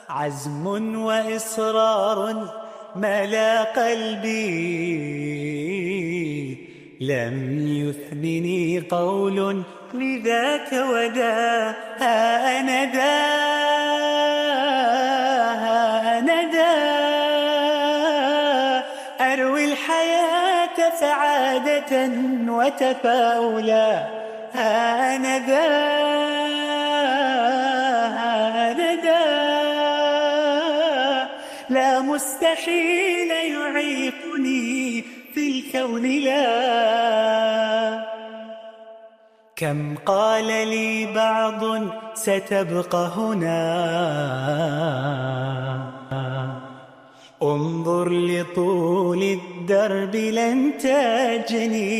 عزم وإصرار ملا قلبي، لم يثنني قول لذاك ودا. ها أنا ذا، ها أنا ذا، أروي الحياة سعادة وتفاؤلا. ها أنا ذا، ها أنا ذا، لا مستحيل يعيقني في الكون لا. كم قال لي بعض ستبقى هنا، انظر لطول الدرب لن تجني.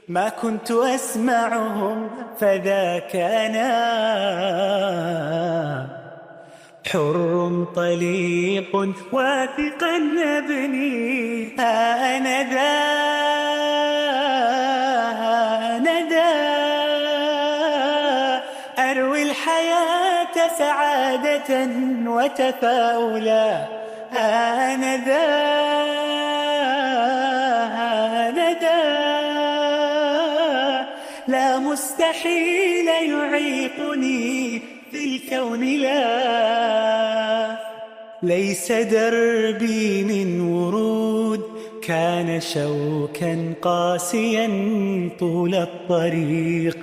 ما كنت أسمعهم فذاك أنا، حر طليق واثقا أبني. ها أنا ذا، ها أنا ذا، أروي الحياة سعادة وتفاؤلا. ها أنا ذا، ها أنا ذا، لا مستحيل يعيقني في الكون لا. ليس دربي من ورود كان شوكا قاسيا طول الطريق،